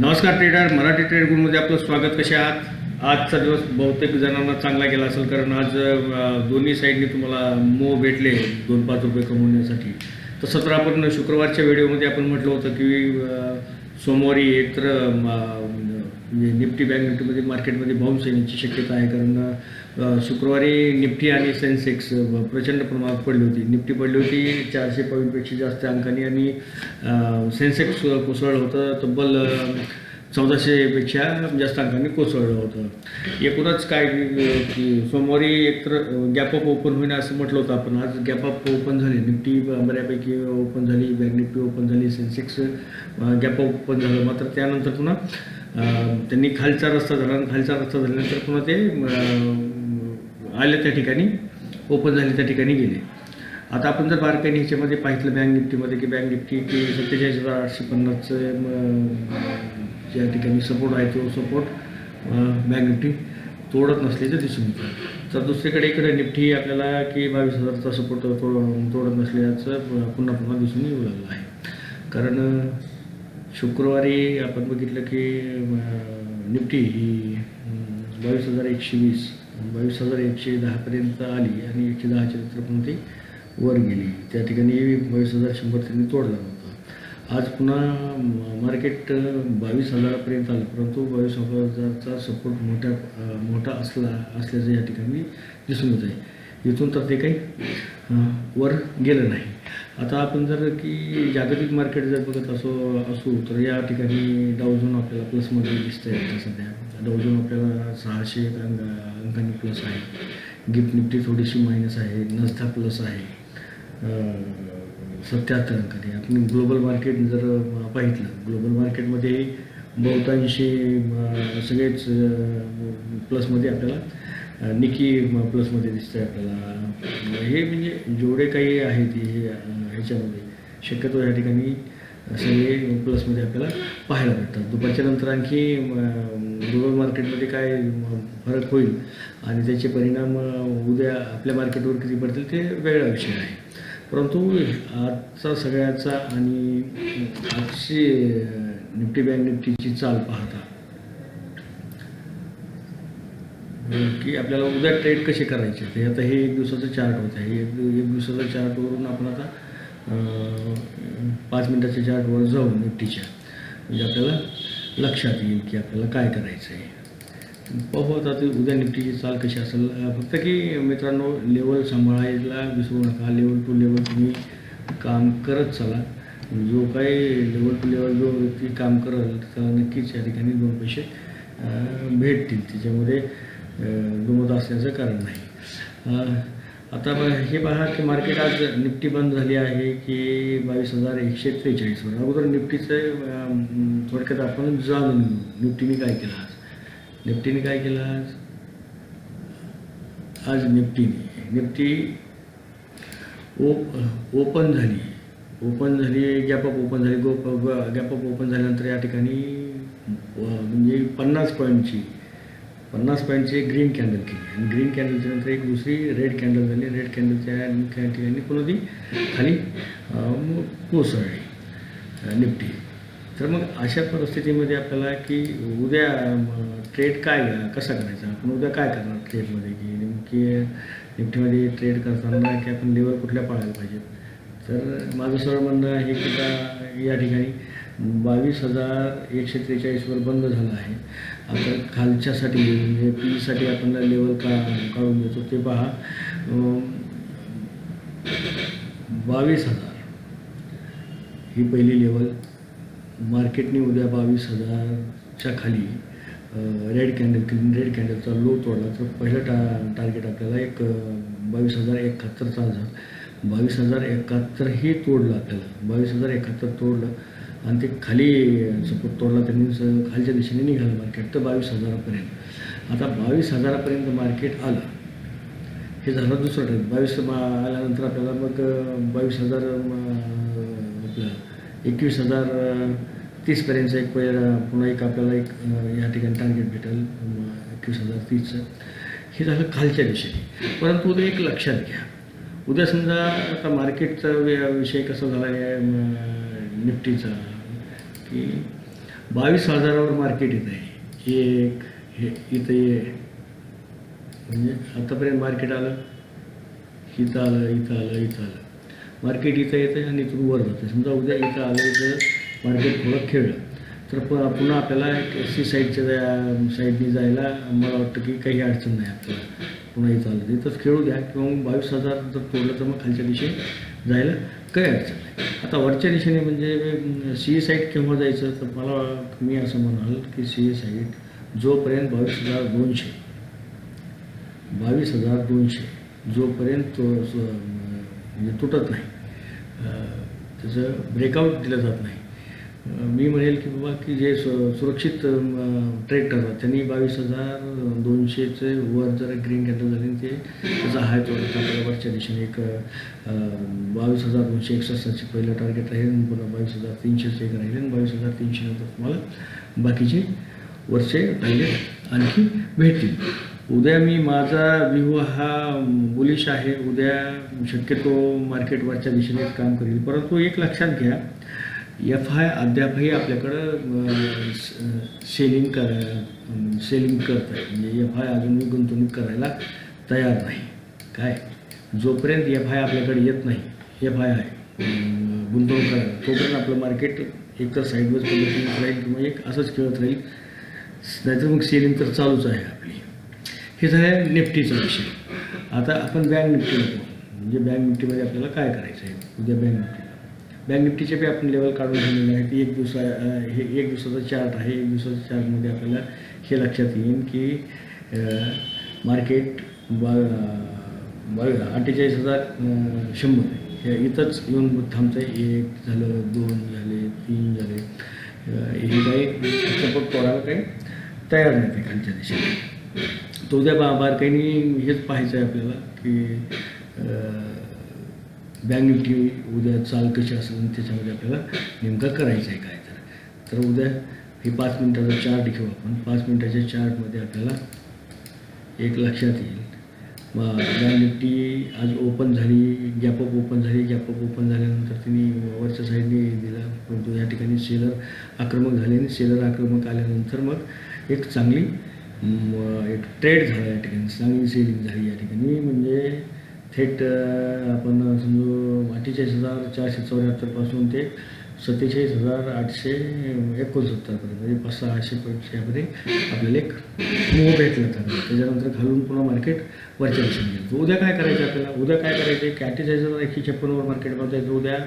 नमस्कार trader, Marathi trade गुरुमध्ये आपलं स्वागत. कसे आहात? आजचा दिवस बहुतेक जणांना चांगला गेला असेल, कारण आज दोन्ही साईडने तुम्हाला भेटले 2-5 रुपये कमवण्यासाठी. तसं तर आपण शुक्रवारच्या व्हिडिओमध्ये आपण म्हटलं होतं की सोमवारी एकतर निफ्टी बँक निफ्टीमध्ये मार्केटमध्ये बाउन्स येण्याची शक्यता आहे, कारण शुक्रवारी निफ्टी आणि सेन्सेक्स प्रचंड प्रमाणात पडली होती. निफ्टी पडली होती 400 पॉईंटपेक्षा जास्त अंकांनी आणि सेन्सेक्स कोसळलं होतं तब्बल 1400पेक्षा जास्त अंकांनी कोसळलं होतं. एकूणच काय की सोमवारी एकतर गॅप अप ओपन होईन असं म्हटलं होतं आपण. आज गॅप अप ओपन झाले, निफ्टी बऱ्यापैकी ओपन झाली, बँक निफ्टी ओपन झाली, सेन्सेक्स गॅप अप ओपन झालं. मात्र त्यानंतर पुन्हा त्यांनी खालचा रस्ता झाला आणि खालचा रस्ता झाल्यानंतर पुन्हा ते आले त्या ठिकाणी ओपन झाले, त्या ठिकाणी गेले. आता आपण जर बारकाईने ह्याच्यामध्ये पाहिलं बँक निफ्टीमध्ये की बँक निफ्टी की 47,850चं ज्या ठिकाणी सपोर्ट आहे तो सपोर्ट बँक निफ्टी तोडत नसल्याचं दिसून येतं. तर दुसरीकडे इकडे निफ्टी आपल्याला की 22,000चा सपोर्ट तोडत नसल्याचं पुन्हा पुन्हा दिसून येऊ लागलं आहे. कारण शुक्रवारी आपण बघितलं की निफ्टी ही 22,120 22,110पर्यंत आली आणि 110च्या नंतर पण ती वर गेली. त्या ठिकाणी 22,100 त्यांनी तोडला होता. आज पुन्हा मार्केट 22,000पर्यंत आलं, परंतु 22,000चा सपोर्ट मोठा असल्याचं या ठिकाणी दिसून येत आहे. इथून तर ते काही वर गेलं नाही. आता आपण जर की जागतिक मार्केट जर बघत असू तर या ठिकाणी डाऊ झोन आपल्याला प्लसमध्ये दिसतं आहे. सध्या डाऊ झोन आपल्याला 600 अंकांनी प्लस आहे, गिफ्ट निफ्टी थोडीशी मायनस आहे, नस्ता प्लस आहे 77 अंकांनी. आपण ग्लोबल मार्केट जर पाहिलं, ग्लोबल मार्केटमध्ये बहुतांशी सगळेच प्लसमध्ये आपल्याला निकी प्लसमध्ये दिसतं आहे आपल्याला. हे म्हणजे जेवढे काही आहे ते ह्याच्यामध्ये शक्यतो या ठिकाणी सगळे प्लसमध्ये आपल्याला पाहायला भेटतात. दुपारच्या नंतर आणखी ग्लोबल मार्केटमध्ये काय फरक होईल आणि त्याचे परिणाम उद्या आपल्या मार्केटवर किती पडतील ते वेगळा विषय आहे. परंतु आजचा सगळ्याचा आणि आजची निफ्टी बँक निफ्टीची चाल पाहता की आपल्याला उद्या ट्रेड कसे करायचे ते आता हे 1 दिवसाचं चार्ट होत आहे. एक दिवसाच्या चार्टवरून आपण आता 5 मिनिटाच्या चार्टवर जाऊ निफ्टीच्या, म्हणजे आपल्याला लक्षात येईल की आपल्याला काय करायचं आहे. पाहू आता ते उद्या निफ्टीची चाल कशी असेल. फक्त की मित्रांनो, लेवल सांभाळायला विसरू नका. लेवल टू लेवल तुम्ही काम करत चला. जो काही लेवल टू लेवल जो व्यक्ती काम करेल त्याला नक्कीच या ठिकाणी 2 पैसे भेटतील. त्याच्यामध्ये दुमत असण्याचं कारण नाही. आता हे पहा की मार्केट आज निफ्टी बंद झाली आहे की 22,143वर. अगोदर निफ्टीचं थोडक्यात आपण जाणून घेऊ. निफ्टीने काय केलं आज. निफ्टीने काय केलं आज निफ्टी ओपन झाली, गॅप अप ओपन झाली. गॅप अप ओपन झाल्यानंतर या ठिकाणी म्हणजे 50 पॉईंटची ग्रीन कॅन्डल केली आणि ग्रीन कॅन्डलच्या नंतर एक दुसरी रेड कॅन्डल झाली. रेड कॅन्डलच्या ठिकाणी पुन्हा ती खाली कोसळली निफ्टी. तर मग अशा परिस्थितीमध्ये आपल्याला की उद्या ट्रेड कसा करायचा, आपण उद्या काय करणार ट्रेडमध्ये, की नेमकी निफ्टीमध्ये ट्रेड करताना की आपण लेवल कुठल्या पाळायला पाहिजेत. तर माझं सरळ म्हणणं आहे की या ठिकाणी 22,143वर बंद झालं आहे. आता खालच्यासाठी म्हणजे पीसाठी आपण लेवल काढून देतो ते पहा. 22,000 ही पहिली लेवल. मार्केटने उद्या 22,000च्या खाली रेड कॅन्डलचा लो तोडला तर पहिलं टार्गेट आपल्याला एक 22,071चा झाला. 22,071 हे तोडलं आपल्याला. 22,071 तोडलं आणि ते खाली सपोर्ट तोडला त्यांनी, खालच्या दिशेने निघालं मार्केट तर 22,000पर्यंत. आता 22,000पर्यंत मार्केट आलं. हे झालं दुसरं ट्रेड. 22 आल्यानंतर आपल्याला मग 22,000 आपलं 21,030पर्यंतचं एक पुन्हा एक आपल्याला एक या ठिकाणी टार्गेट भेटेल 21,030चं. हे झालं खालच्या दिशेने. परंतु उद्या एक लक्षात घ्या, उद्या समजा आता मार्केटचा विषय कसा झाला आहे निफ्टीचा की 22,000वर मार्केट येत आहे. एक हे इथं ये म्हणजे आतापर्यंत मार्केट आलं, इथं आलं, इथं आलं, इथं आलं. मार्केट इथं येतं आणि इथून वर जातं. समजा उद्या इथं आलं, इथं मार्केट थोडं खेळलं तर पुन्हा आपल्याला सी साईडच्या साईडनी जायला मला वाटतं की काही अडचण नाही आपल्याला. पुन्हा इथं आलं इथंच खेळू द्या किंवा मग 22,000 जर तोडलं तर मग खालच्या दिशेने जायला काही अडचण नाही. आता वरच्या दिशेने म्हणजे सी साईड केव्हा जायचं तर मला मी असं म्हणाल की सी साईड जोपर्यंत 22,200 जोपर्यंत म्हणजे तुटत नाही, त्याचं ब्रेकआउट दिलं जात नाही. मी म्हणेल की बाबा की जे सुरक्षित ट्रेड करतात त्यांनी 22,200चे वर जर ग्रीन कॅन्डल झाली ते त्याचा हाय तोडला आपल्याला वरच्या दिशेने एक 22,261चे पहिलं टार्गेट राहील, पुन्हा 22,300चे एक राहील आणि 22,300 नंतर तुम्हाला बाकीचे वरचे टार्गेट आणखी भेटतील. उद्या मी माझा व्ह्यू हा बुलिश आहे. उद्या शक्यतो मार्केट वरच्या दिशेनेच काम करेल, परंतु एक लक्षात घ्या, FI अद्यापही आपल्याकडं सेलिंग करत आहे. म्हणजे FI अजूनही गुंतवणूक करायला तयार नाही. काय जोपर्यंत FI आपल्याकडे येत नाही, FI आहे गुंतवणूक करायला, तोपर्यंत आपलं मार्केट एकतर साईडवेज पद्धतीने राहील किंवा एक असंच खेळत राहील, नाहीतर मग सेलिंग तर चालूच आहे आपली. हे झालं निफ्टीचं विषय. आता आपण बँक निफ्टीला पाहू. म्हणजे बँक निफ्टीमध्ये आपल्याला काय करायचं आहे उद्या. बँक निफ्टीचे बी आपण लेवल काढून ठेवलेले आहेत. एक दिवसाचा चार्ट आहे. एक दिवसाच्या चार्टमध्ये आपल्याला हे लक्षात येईल की मार्केट 48,100 हे इथंच येऊन थांबतं आहे. 1 झालं, 2 झाले, 3 झाले. हे काही सपोर्ट तोडायला काही तयार नाही ते खालच्या दिशेने. तो उद्या बारकाईने हेच पाहायचं आहे आपल्याला की बँक निफ्टी उद्या चाल कशी असेल त्याच्यामध्ये आपल्याला नेमकं करायचं आहे काय. तर उद्या हे 5 मिनिटाचा चार्ट घेऊ आपण. 5 मिनिटाच्या चार्टमध्ये आपल्याला एक लक्षात येईल, बँक निफ्टी आज ओपन झाली, गॅपअप ओपन झाली. गॅपअप ओपन झाल्यानंतर त्यांनी वरच्या साईडने दिला, परंतु या ठिकाणी सेलर आक्रमक झाले आणि सेलर आक्रमक आल्यानंतर मग एक चांगली एक ट्रेड झाला या ठिकाणी, चांगली सेलिंग झाली या ठिकाणी. म्हणजे थेट आपण समजू 48,474 पासून ते 47,869 पर्यंत म्हणजे 500-600 पॉईंटच्यामध्ये आपल्याला एक मूव भेटला. त्याच्यानंतर घालून पुन्हा मार्केट वरच्या दिशेने गेलं. उद्या काय करायचं आपल्याला. उद्या काय करायचं आहे की 48,156वर मार्केटमध्ये जायचं. उद्या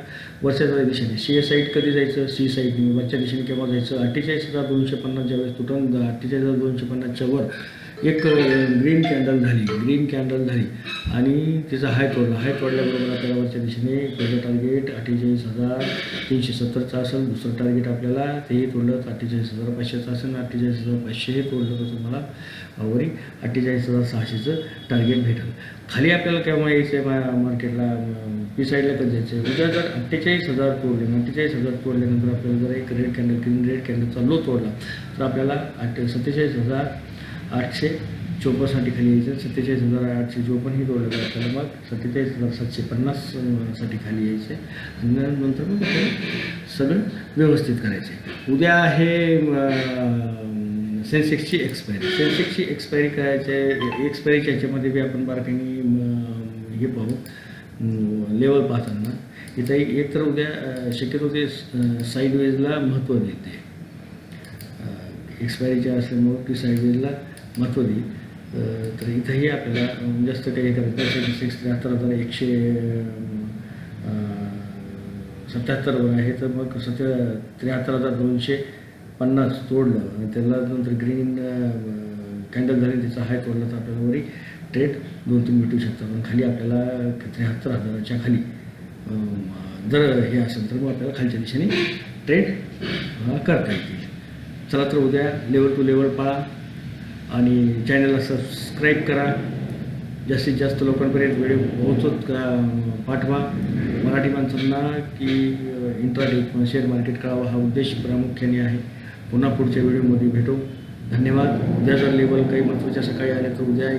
वरच्या दिशेने सी साईड कधी जायचं, सी साईडने वरच्या दिशेने केव्हा जायचं. 48,250 ज्यावेळेस तुटून 48,250च्या वर एक ग्रीन कॅन्डल झाली आणि तिचा हाय तोडल्याबरोबर आपल्याला वरच्या दिशेने पहिलं टार्गेट 48,370चं असेल. दुसरं टार्गेट आपल्याला तेही तोडलं तर 48,500चं असेल. 48,500 हे तोडलं तर तुम्हाला वरी 48,600चं टार्गेट भेटेल. खाली आपल्याला केव्हा यायचं आहे मार्केटला, पी साईडला कधी जायचं आहे. उद्या जर 48,000 तोडले, 48,000 तोडल्यानंतर आपल्याला जर एक ग्रीन रेड कॅन्डलचा लो तोडला तर आपल्याला 47,854 साठी खाली यायचं. 47,854 ही तोडलं तर आपल्याला मग 47,750 साठी खाली यायचं आणि नंतर मग आपल्याला सगळं व्यवस्थित करायचं आहे. उद्या आहे सेन्सेक्सची एक्सपायरी करायची आहे. एक्सपायरीच्या ह्याच्यामध्ये बी आपण बारकाईने हे पाहू लेवल पाहताना. इथं एक तर उद्या शक्यतो ते साईडवेजला महत्त्व देते. एक्सपायरीच्या असल्यामुळं ती साईडवेजला महत्त्व देईल. तर इथंही आपल्याला जास्त काही करायचं 73,177 आहे. तर मग 73,250 तोडलं आणि त्याला नंतर ग्रीन कॅन्डल झाली, त्याचा हाय तोडला तर आपल्याला वरी ट्रेड 2-3 भेटू शकतात. पण खाली आपल्याला 73,000च्या खाली जर हे असेल तर मग आपल्याला खालच्या दिशेने ट्रेड करता येतील. चला तर उद्या लेवल टू लेवल पाळा आणि चॅनलला सबस्क्राईब करा. जास्तीत जास्त लोकांपर्यंत व्हिडिओ पोहोचत पाठवा. मराठी माणसांना की इंट्राडे किंवा शेअर मार्केट कळावा हा उद्देश प्रामुख्याने आहे. पुन्हा पुढच्या व्हिडिओमध्ये भेटू. धन्यवाद. उद्या जर लेवल काही महत्त्वाच्या सकाळी आले तर उद्या